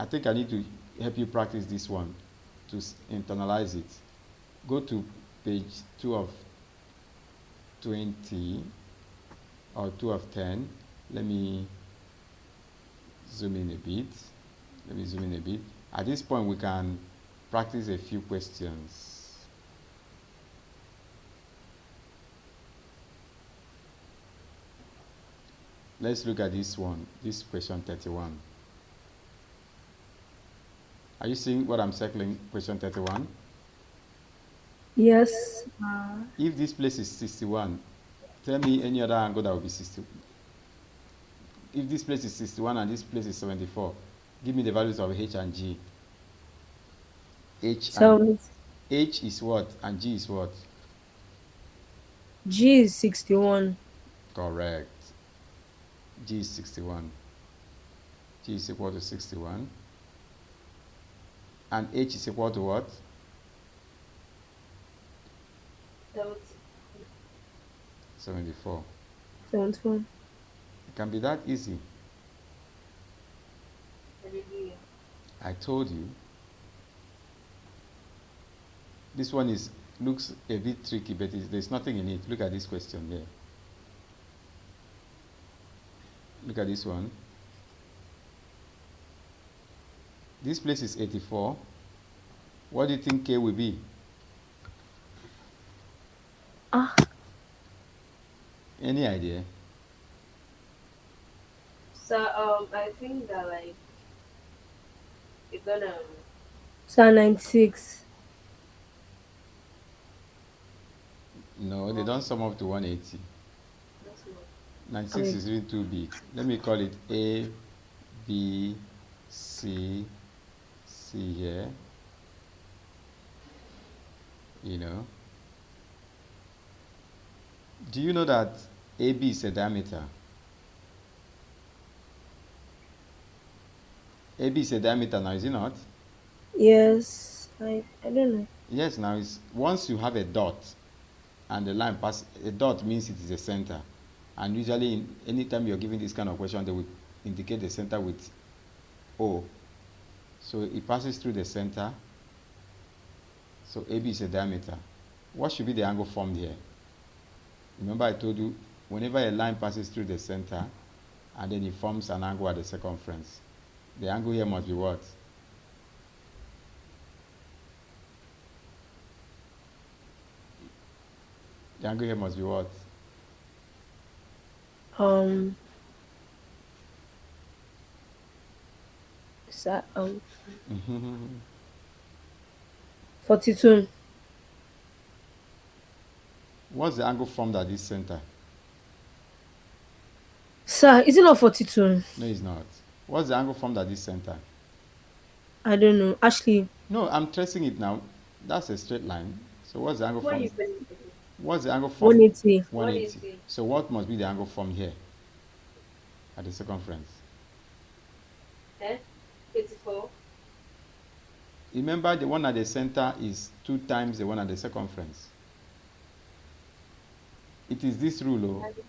I think I need to help you practice this one to internalize it. Go to page 2 of 20 or 2 of 10. Let me zoom in a bit. Let me zoom in a bit. At this point, we can practice a few questions. Let's look at this one, this question 31. Are you seeing what I'm circling? Question 31. Yes. If this place is 61, tell me any other angle that will be 60. If this place is 61 and this place is 74, give me the values of H and G. H and So H is what and G is what? G is 61. Correct. G is 61. G is equal to 61. And H is equal to what? 74. 74. It can be that easy. I told you. This one looks a bit tricky, but there's nothing in it. Look at this question here. Look at this one. This place is 84. What do you think K will be? Ah, Any idea? So I think that like you're gonna so 96. No, they don't sum up to 180. that's not 96 Okay. is really too big. Let me call it A, B, C, C here. You know. Do you know that AB is a diameter? AB is a diameter now, is it not? Yes. I don't know. Yes, now it's once you have a dot and the line pass, a dot means it is a center. And usually, anytime you're giving this kind of question, they will indicate the center with O. So it passes through the center. So AB is a diameter. What should be the angle formed here? Remember I told you, whenever a line passes through the center and then it forms an angle at the circumference, the angle here must be what? The angle here must be what? Um. So, 42. What's the angle formed at this center? Sir, is it not 42? No, it's not. What's the angle formed at this center? I don't know. Actually, No, I'm tracing it now. That's a straight line. So what's the angle what formed? you believe. What's the angle formed? 180. 180. So what must be the angle formed here at the circumference? 84. Remember, the one at the center is 2 times the one at the circumference. It is this rule. Oh.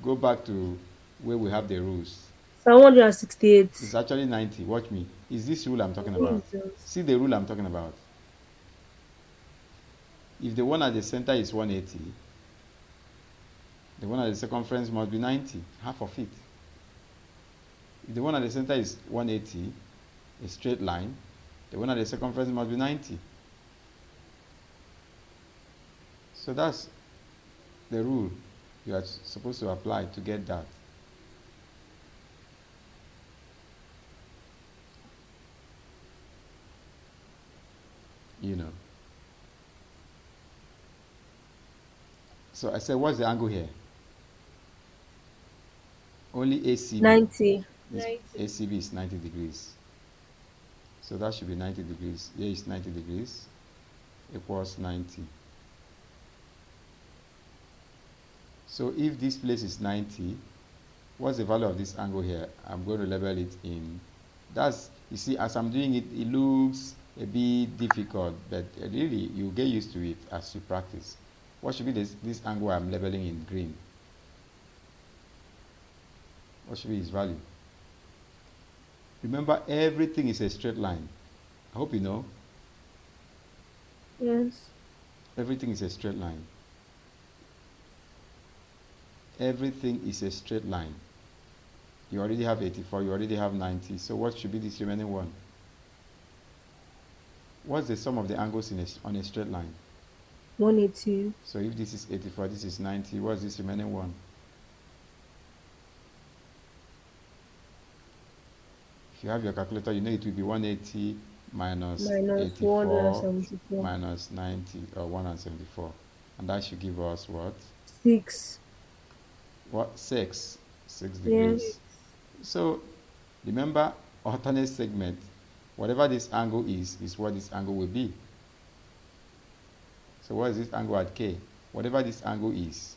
Go back to where we have the rules. So 168. It's actually 90. Watch me. Is this rule I'm talking about? Jesus. See the rule I'm talking about. If the one at the center is 180, the one at the circumference must be 90, half of it. If the one at the center is 180, a straight line, the one at the circumference must be 90. So that's the rule you are supposed to apply to get that. You know. So I said, what's the angle here? Only ACB. 90. ACB is 90 degrees. So that should be 90 degrees. Here is 90 degrees equals 90. So if this place is 90, what's the value of this angle here? I'm going to label it in. That's, you see, as I'm doing it, it looks a bit difficult, but really, you get used to it as you practice. What should be this angle I'm labeling in green? What should be its value? Remember, everything is a straight line. I hope you know. Yes. Everything is a straight line. Everything is a straight line. You already have 84, you already have 90. So what should be this remaining one? What's the sum of the angles on a straight line? 180. So if this is 84, this is 90, what's this remaining one? If you have your calculator, you know it will be 180 minus Minus 84 174. minus 90, or 174. And that should give us what? 6. What? 6. 6 Yeah. degrees. So remember, alternate segment, whatever this angle is what this angle will be. So what is this angle at K? Whatever this angle is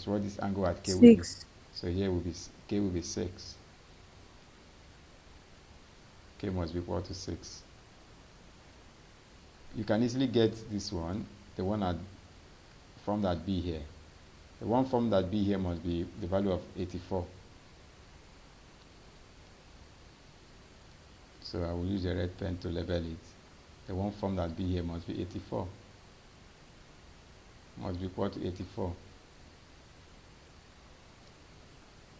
what this angle at K will be. 6. So here will be K will be 6. K must be equal to 6. You can easily get this one, the one at formed at B here. The one formed at B here must be the value of 84. So I will use a red pen to label it. The one formed at B here must be 84. Must be equal to 84.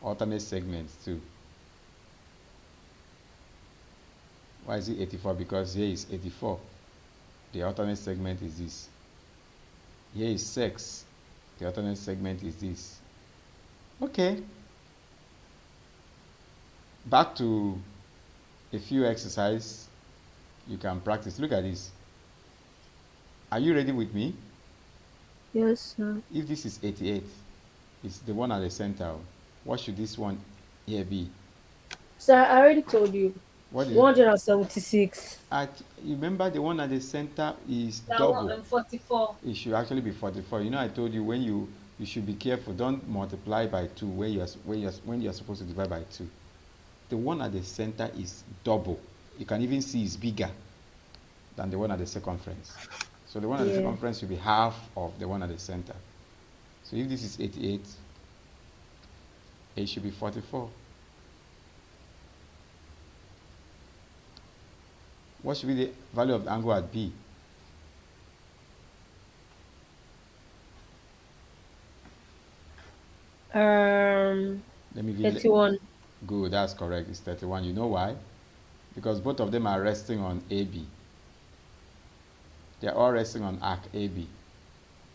Alternate segments too. Why is it 84? Because here is 84. The alternate segment is this. Here is 6. The alternate segment is this. Okay. Back to a few exercises you can practice. Look at this. Are you ready with me? Yes, sir. If this is 88, it's the one at the center. What should this one here be? Sir, I already told you. What is it? 176. You remember the one at the center is That double. one 44. It should actually be 44. You know, I told you when you should be careful. Don't multiply by 2 when you're supposed to divide by 2. The one at the center is double. You can even see it's bigger than the one at the circumference. So the one at the circumference should be half of the one at the center. So if this is 88, it should be 44. What should be the value of the angle at B? Let me give 31. Good, that's correct. It's 31. You know why? Because both of them are resting on AB. They're all resting on arc AB.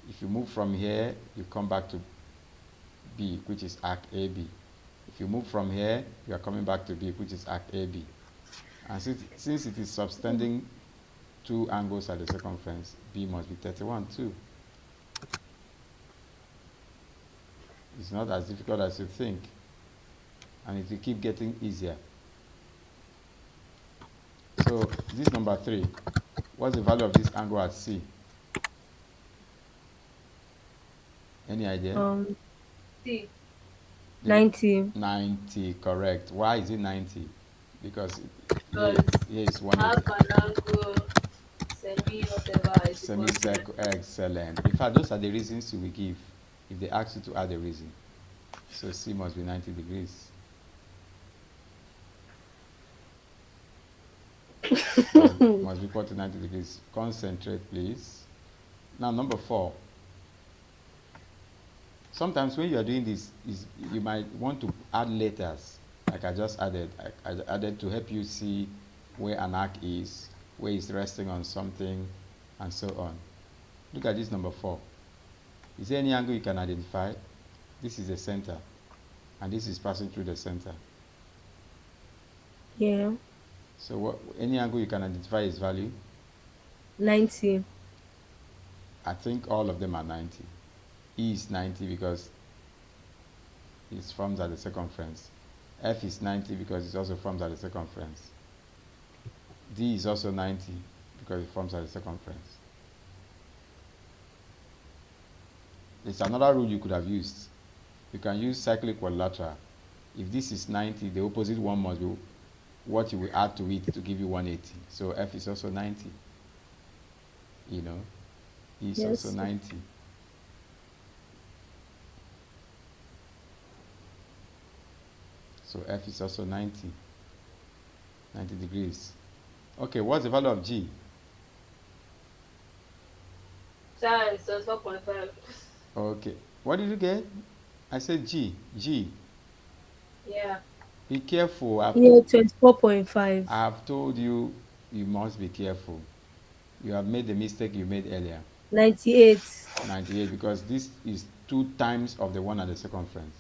If you move from here, you come back to B, which is arc AB. If you move from here, you are coming back to B, which is arc AB. And since it is subtending 2 angles at the circumference, B must be 31 too. It's not as difficult as you think. And it will keep getting easier. So this number 3. What's the value of this angle at C? Any idea? C. 90. 90, correct. Why is it 90? Because Because here is one half an angle, semi whatever is equal to semicircle. Excellent. In fact, those are the reasons you will give if they ask you to add a reason. So C must be 90 degrees. Must be equal to 90 degrees. Concentrate, please. Now, number 4. Sometimes when you are doing this, you might want to add letters, like I just added. I added to help you see where an arc is, where it's resting on something, and so on. Look at this number 4. Is there any angle you can identify? This is the center, and this is passing through the center. Yeah. So any angle you can identify its value? 90. I think all of them are 90. E is 90 because it forms at the circumference. F is 90 because it also forms at the circumference. D is also 90 because it forms at the circumference. There's another rule you could have used. You can use cyclic quadrilateral. If this is 90, the opposite one must be what you will add to it to give you 180. So F is also 90. You know, E is also 90. So F is also 90. 90 degrees. Okay, what's the value of G? Science, so it's 4.5. Okay, what did you get? I said G. G. Yeah. Be careful. Yeah, 24.5. I've told you you must be careful. You have made the mistake you made earlier. 98. 98 because this is 2 times of the one at the circumference.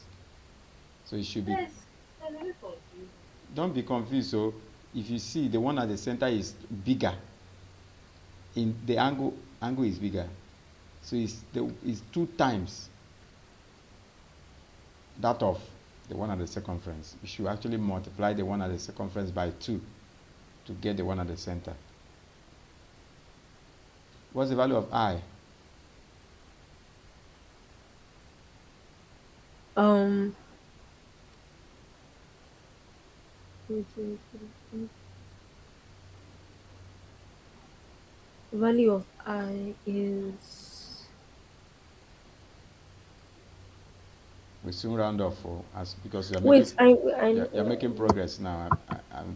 So it should be. That's a bit confusing. Don't be confused. So if you see the one at the center is bigger, in the angle is bigger. So it's 2 times that of the one at the circumference. You should actually multiply the one at the circumference by 2 to get the one at the center. What's the value of I? Um, value of I is We soon round off because you're wait. making progress now.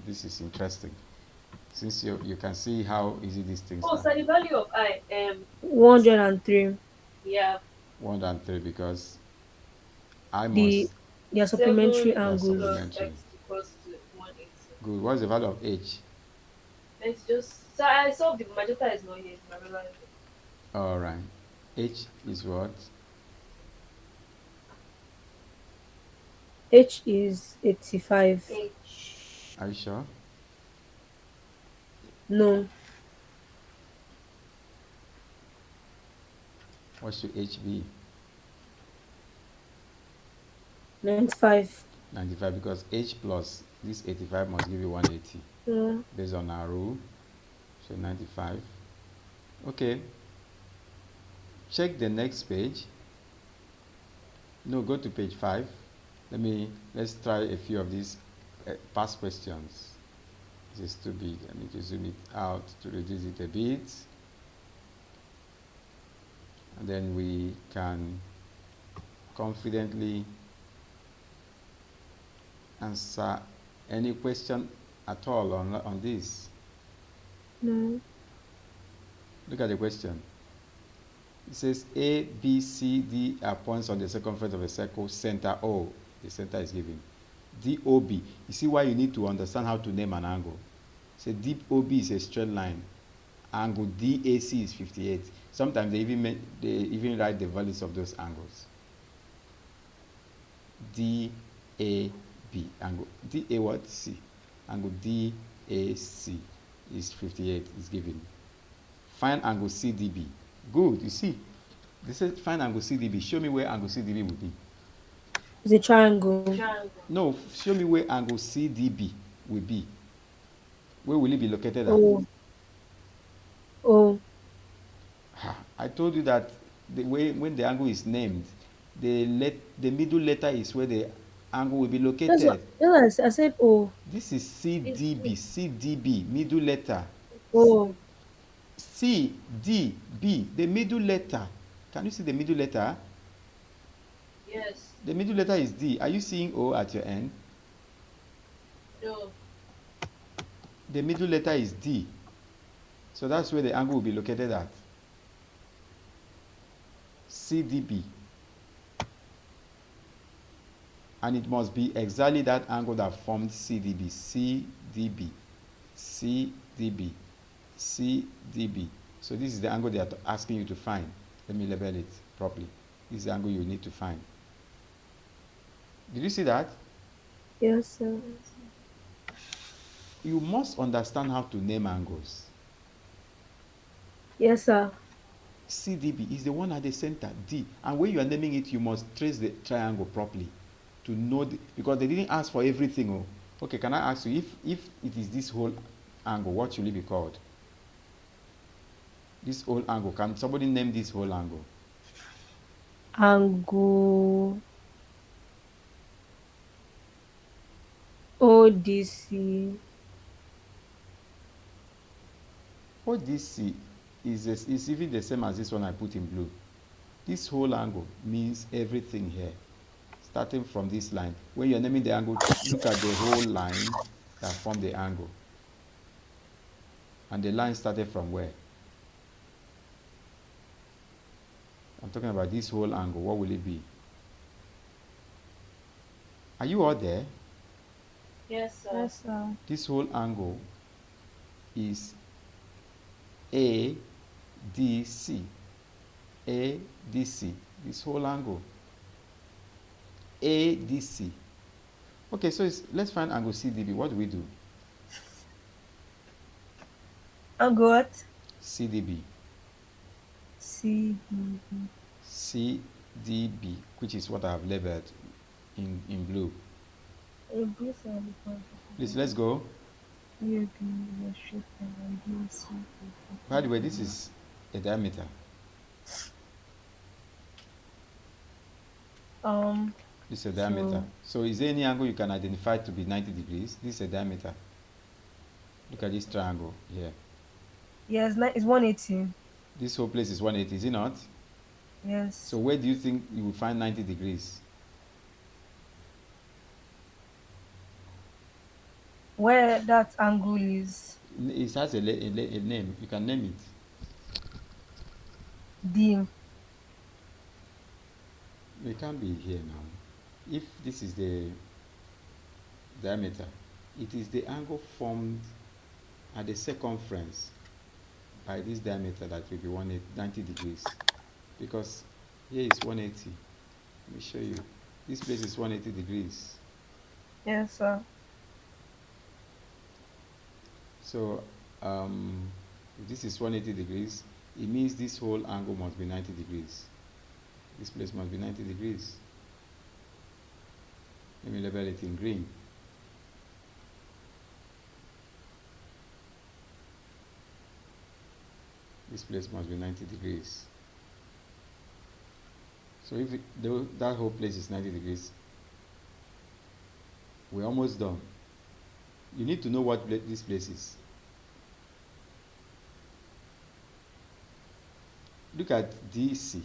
This is interesting. Since you can see how easy these things Oh, are. so the value of I 103. yeah, 1 and 3 because I The must. their supplementary 7 That's angles. plus supplementary. x equals to 180. Good. What's the value of H? Let's just so I solved the magenta is not here, it's my regular. All right. H is what? H is 85. H. Are you sure? No, What should H be? 95. 95 because H plus this 85 must give you 180 Yeah. based on our rule. So 95. Okay. Check the next page. No, go to page 5. Let's try a few of these past questions. This is too big. I need to zoom it out to reduce it a bit. And then we can confidently answer any question at all on this. No. Look at the question. It says A, B, C, D are points on the circumference of a circle, center O. The center is given. DOB. You see why you need to understand how to name an angle. So DOB is a straight line. Angle DAC is 58. Sometimes they even write the values of those angles. DAB angle DA what C angle DAC is 58 is given. Find angle CDB. Good. You see, they said find angle CDB. Show me where angle CDB would be. It's a triangle. Triangle. No, show me where angle CDB will be. Where will it be located at? Oh. Oh. I told you that the way when the angle is named, the middle letter is where the angle will be That's located. what I said. Oh. This is CDB. CDB, middle letter. Oh. CDB, the middle letter. Can you see the middle letter? Yes. The middle letter is D. Are you seeing O at your end? No. The middle letter is D. So that's where the angle will be located at. CDB. And it must be exactly that angle that formed CDB. CDB. CDB. CDB. So this is the angle they are asking you to find. Let me label it properly. This is the angle you need to find. Did you see that? Yes, sir. You must understand how to name angles. Yes, sir. CDB is the one at the center, D. And when you are naming it, you must trace the triangle properly to know, because they didn't ask for everything. Oh. Okay, can I ask you, if it is this whole angle, what should it be called? This whole angle, can somebody name this whole angle? Angle ODC. ODC is even the same as this one I put in blue. This whole angle means everything here, starting from this line. When you're naming the angle, look at the whole line that form the angle. And the line started from where? I'm talking about this whole angle. What will it be? Are you all there? Yes, sir. Yes, sir. This whole angle is ADC. ADC. This whole angle. ADC. Okay, so let's find angle CDB. What do we do? Angle what? CDB. CDB. CDB, which is what I have labeled in blue. Please, let's go. By the way, this is a diameter. This is a diameter. So is there any angle you can identify to be 90 degrees? This is a diameter. Look at this triangle here. Yes, it's 180. This whole place is 180, is it not? Yes. So where do you think you will find 90 degrees? Where that angle is? It has a name. You can name it. D. It can't be here now. If this is the diameter, it is the angle formed at the circumference by this diameter that will be 190 degrees. Because here is 180. Let me show you. This place is 180 degrees. Yes, sir. So if this is 180 degrees, it means this whole angle must be 90 degrees. This place must be 90 degrees. Let me label it in green. This place must be 90 degrees. So if that whole place is 90 degrees, we're almost done. You need to know what this place is. Look at DC.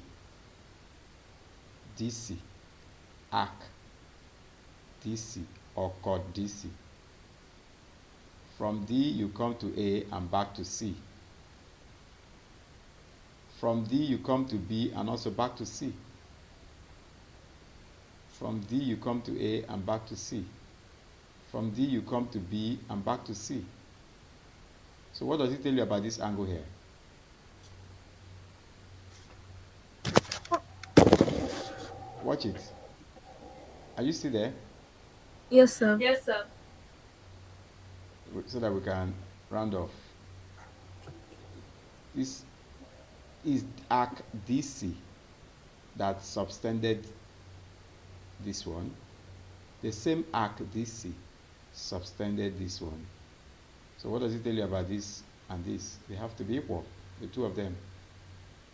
DC. Arc. DC or chord DC. From D you come to A and back to C. From D you come to B and also back to C. From D you come to A and back to C. From D you come to B and back to C. So what does it tell you about this angle here? Watch it. Are you still there? Yes, sir. Yes, sir. So that we can round off. This is arc DC that subtended this one. The same arc DC subtended this one. So what does it tell you about this and this? They have to be equal, the two of them.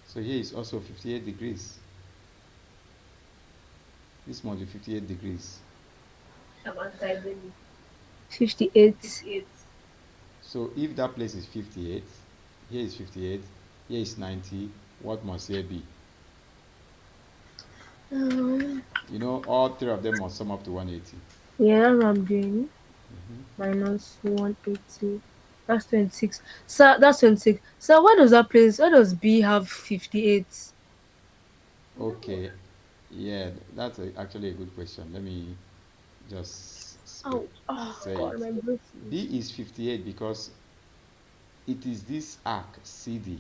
So here is also 58 degrees. This must be 58 degrees. I'm anti-baby. 58. 58. So if that place is 58, here is 58, here is 90, what must here be? You know, all three of them must sum up to 180. Yeah, that's what I'm doing. Minus 180. That's 26. Sir, that's 26. Sir, why does B have 58? Okay, yeah, that's actually a good question. Let me just say God, it. my brain. B is 58 because it is this arc CD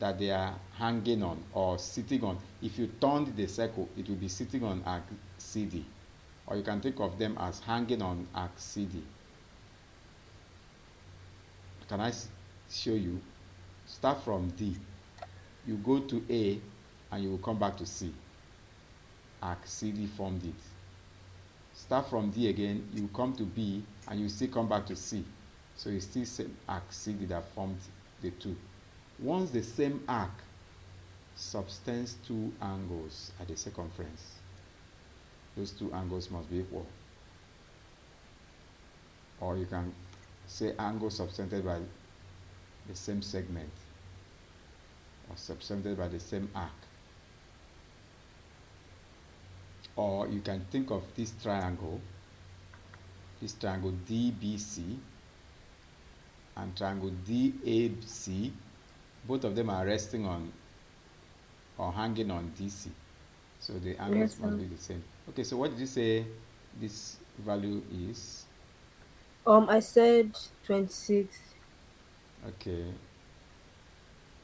that they are hanging on or sitting on. If you turned the circle, it will be sitting on arc CD. Or you can think of them as hanging on arc CD. Can I show you? Start from D. You go to A and you will come back to C. Arc CD formed it. Start from D again, you come to B and you still come back to C. So it's still same arc CD that formed the two. Once the same arc subtends two angles at the circumference, those two angles must be equal. Or you can say angle subtended by the same segment or subtended by the same arc. Or you can think of this triangle DBC. and triangle DAC, both of them are resting on or hanging on DC. So the angles Yes, must sir. be the same. Okay, so what did you say this value is? I said 26. Okay,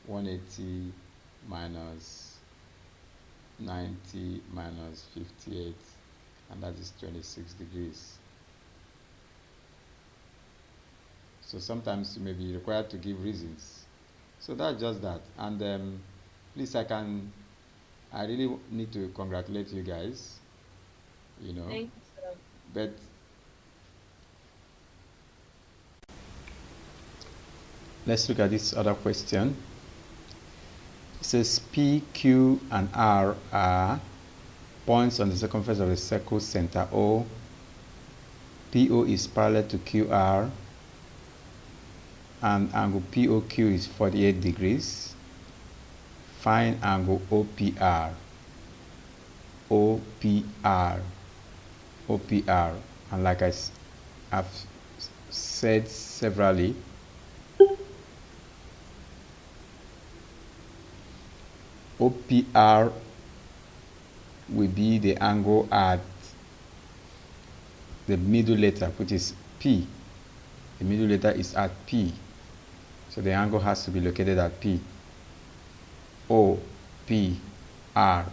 180 minus 90 minus 58, and that is 26 degrees. So sometimes you may be required to give reasons. So that's just that. And please, I really need to congratulate you guys, you know, Thank you, sir. but let's look at this other question. It says P, Q, and R are points on the circumference of the circle center O. PO is parallel to QR, and angle POQ is 48 degrees. Find angle OPR. OPR. OPR. And like have said severally, OPR will be the angle at the middle letter, which is P. The middle letter is at P. So the angle has to be located at P. O, P, R,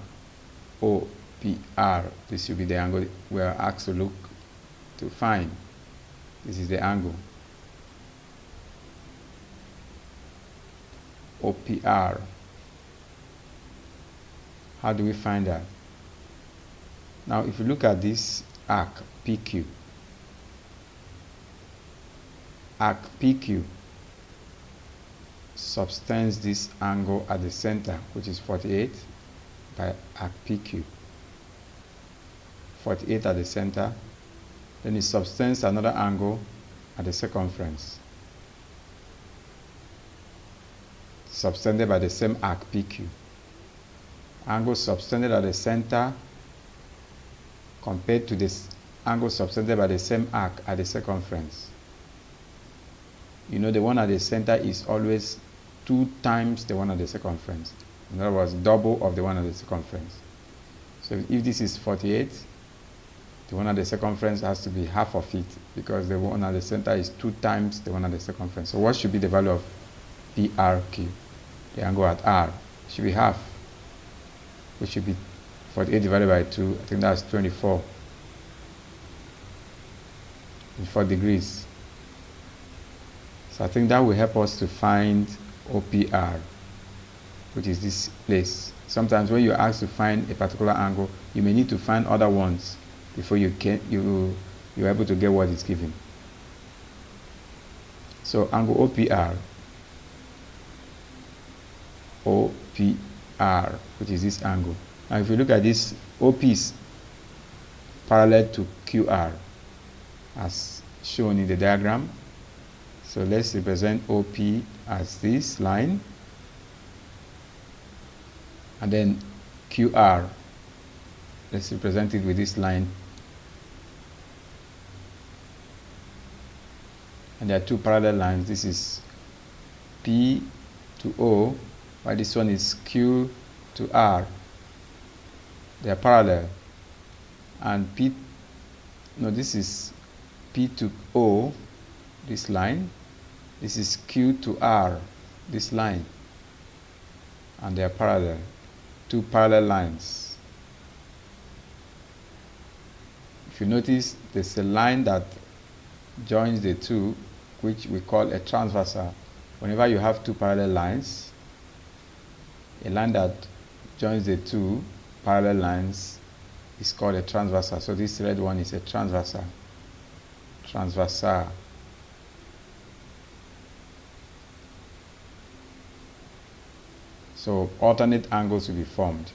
O, P, R. This should be the angle we are asked to look to find. This is the angle. OPR. How do we find that? Now, if you look at this arc PQ, arc PQ subtends this angle at the center, which is 48, by arc PQ. 48 at the center, then it subtends another angle at the circumference, subtended by the same arc PQ. Angle subtended at the center compared to this angle subtended by the same arc at the circumference. You know, the one at the center is always 2 times the one at the circumference. In other words, double of the one at the circumference. So if this is 48, the one at the circumference has to be half of it, because the one at the center is 2 times the one at the circumference. So what should be the value of PRQ? The angle at R should be half, which should be 48 divided by 2. I think that's 24 degrees. So I think that will help us to find OPR, which is this place. Sometimes when you're asked to find a particular angle, you may need to find other ones before you're able to get what is given. So angle OPR, which is this angle. Now if you look at this, OP is parallel to QR as shown in the diagram. So let's represent OP as this line, and then QR, let's represent it with this line. And there are 2 parallel lines. This is P to O, while this one is Q to R. They are parallel. And this is P to O, this line. This is Q to R, this line. And they are parallel. 2 parallel lines. If you notice, there's a line that joins the 2, which we call a transversal. Whenever you have 2 parallel lines, a line that joins the 2 parallel lines is called a transversal. So this red one is a transversal. Transversal. So alternate angles will be formed.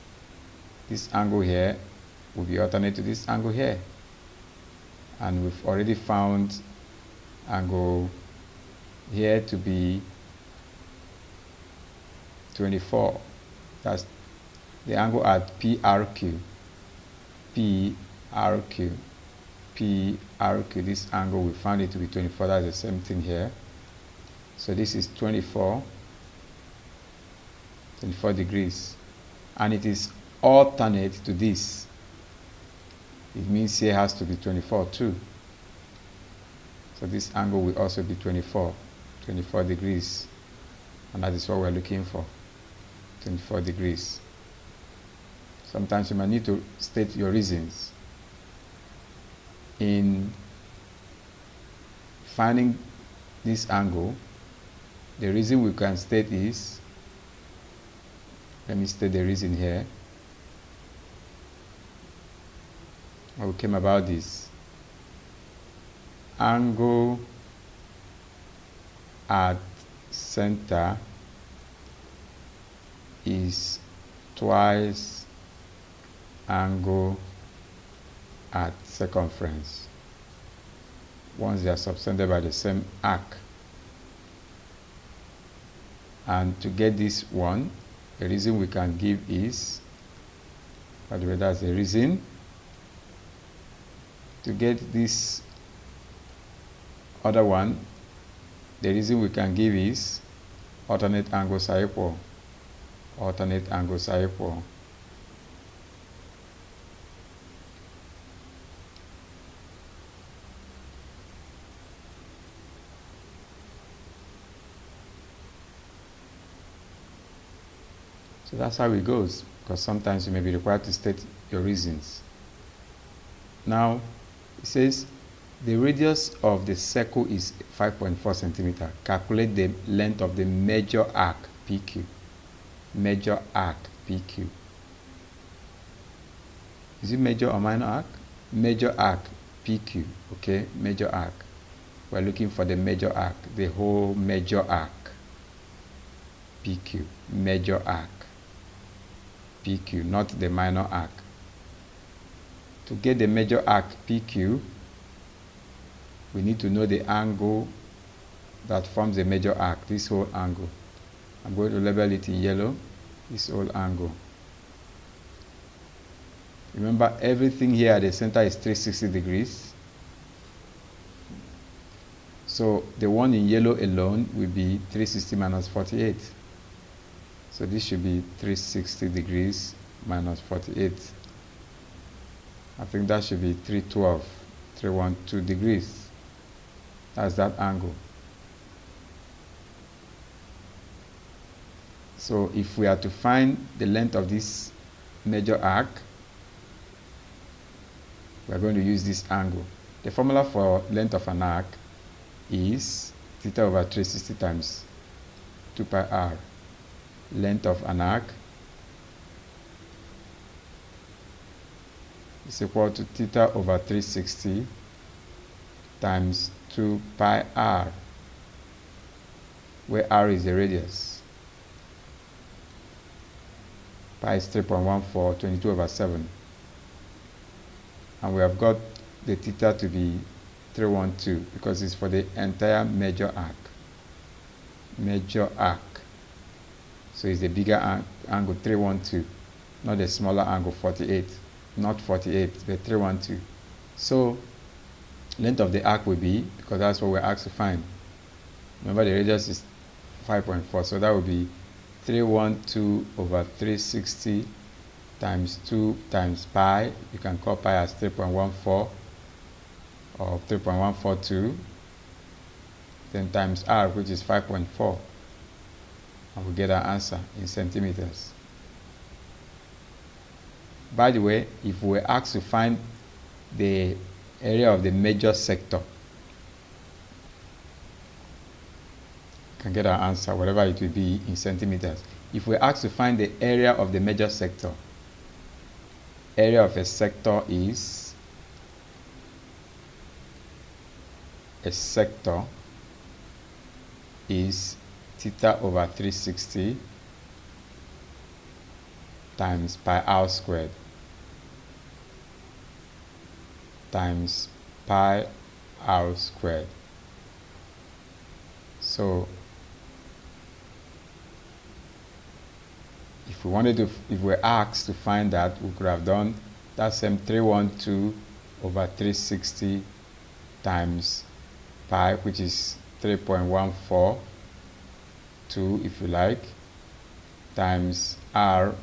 This angle here will be alternate to this angle here. And we've already found angle here to be 24. That's the angle at PRQ. PRQ. PRQ. This angle, we found it to be 24. That's the same thing here. So this is 24 degrees, and it is alternate to this. It means here has to be 24 too. So this angle will also be 24 degrees, and that is what we're looking for, 24 degrees. Sometimes you might need to state your reasons in finding this angle. The reason we can state is, let me state the reason here. How we came about this. Angle at center is twice angle at circumference once they are subtended by the same arc. And to get this one, the reason we can give is, by the way, that's the reason. To get this other one, the reason we can give is alternate angles are equal. Alternate angles are equal. So that's how it goes, because sometimes you may be required to state your reasons. Now, it says the radius of the circle is 5.4 centimeter. Calculate the length of the major arc PQ. Major arc PQ. Is it major or minor arc? Major arc PQ. Okay, major arc. We're looking for the major arc, the whole major arc PQ. Major arc PQ, not the minor arc. To get the major arc PQ, we need to know the angle that forms the major arc, this whole angle. I'm going to label it in yellow, this whole angle. Remember, everything here at the center is 360 degrees. So the one in yellow alone will be 360 minus 48. So this should be 360 degrees minus 48. I think that should be 312 degrees. That's that angle. So if we are to find the length of this major arc, we are going to use this angle. The formula for length of an arc is theta over 360 times 2 pi r. Length of an arc is equal to theta over 360 times 2 pi r, where r is the radius. Pi is 3.14, 22 over 7. And we have got the theta to be 312 because it's for the entire major arc. Major arc. So it's the bigger angle 312, not the smaller angle 48. Not 48, but 312. So length of the arc will be, because that's what we're asked to find. Remember the radius is 5.4, so that would be 312 over 360 times 2 times pi. You can call pi as 3.14 or 3.142. Then times r, which is 5.4. And we get our answer in centimeters. By the way, if we were asked to find the area of the major sector, we can get our answer, whatever it will be, in centimeters. If we asked to find the area of the major sector, area of a sector is theta over 360 times pi r squared times pi r squared. So if we were asked to find that, we could have done that same 312 over 360 times pi, which is 3.14, 2 if you like, times r,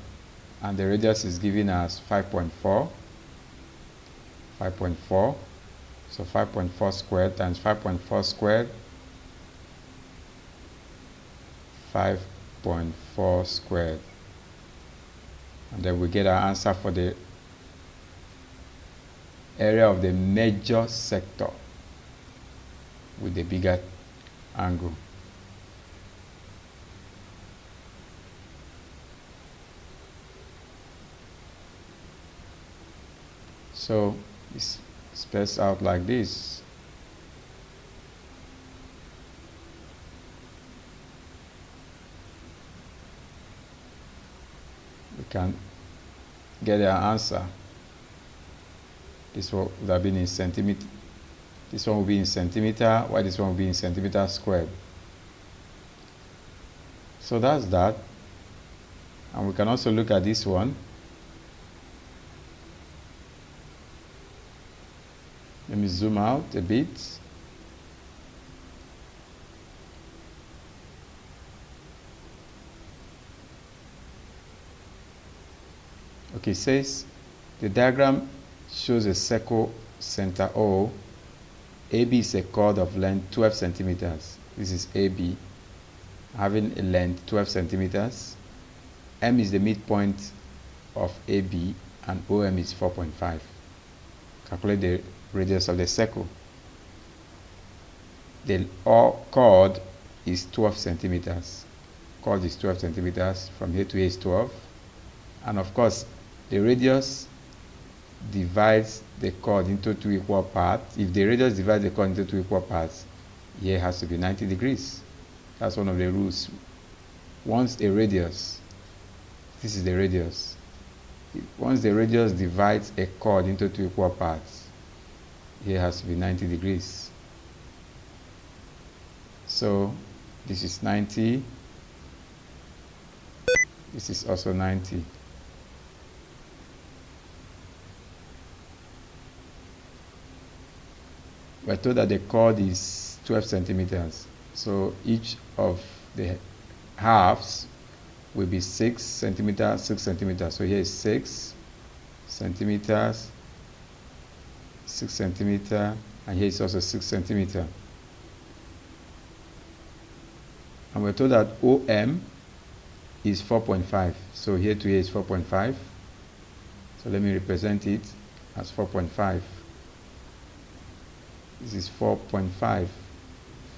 and the radius is given as 5.4. So 5.4 squared times 5.4 squared, 5.4 squared, and then we get our answer for the area of the major sector with the bigger angle. So it's spaced out like this. We can get our answer. This one would have been in centimeter. This one will be in centimeter, while this one will be in centimeter squared. So that's that. And we can also look at this one. Let me zoom out a bit. Okay, it says the diagram shows a circle center O. AB is a chord of length 12 centimeters. This is AB, having a length 12 centimeters. M is the midpoint of AB, and OM is 4.5. Calculate the radius of the circle. The chord is 12 centimeters. Chord is 12 centimeters. From here to here is 12. And of course, the radius divides the chord into 2 equal parts. If the radius divides the chord into 2 equal parts, here has to be 90 degrees. That's one of the rules. Once a radius, this is the radius. Once the radius divides a chord into 2 equal parts, here has to be 90 degrees. So this is 90. This is also 90. We're told that the chord is 12 centimeters. So each of the halves will be 6 centimeters, 6 centimeters. So here is 6 centimeters, 6 centimeter, and here is also 6 centimeter. And we're told that OM is 4.5. So here to here is 4.5. So let me represent it as 4.5. This is 4.5,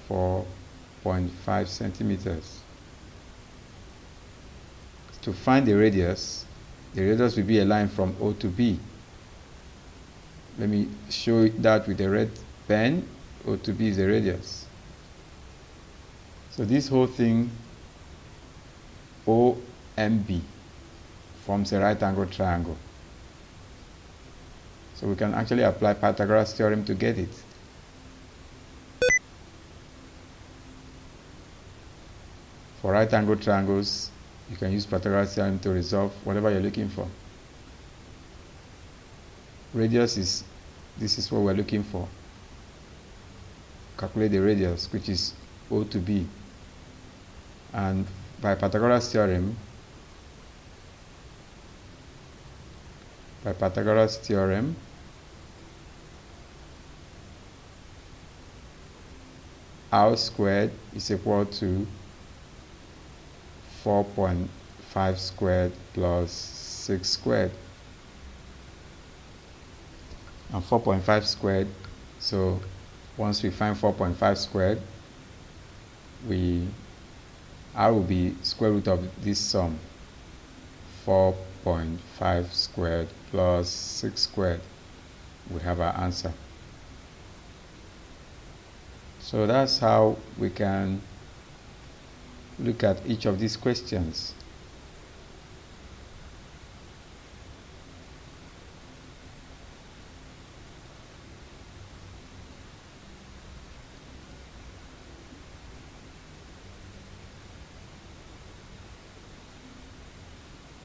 4.5 centimeters. To find the radius will be a line from O to B. Let me show that with a red pen. O to B is the radius. So this whole thing, OMB, forms a right angle triangle. So we can actually apply Pythagoras theorem to get it. For right angle triangles, you can use Pythagoras theorem to resolve whatever you're looking for. Radius is, this is what we're looking for. Calculate the radius, which is O to B. And by Pythagoras theorem, R squared is equal to 4.5 squared plus 6 squared. And 4.5 squared, so once we find 4.5 squared, R will be square root of this sum, 4.5 squared plus 6 squared. We have our answer. So that's how we can look at each of these questions.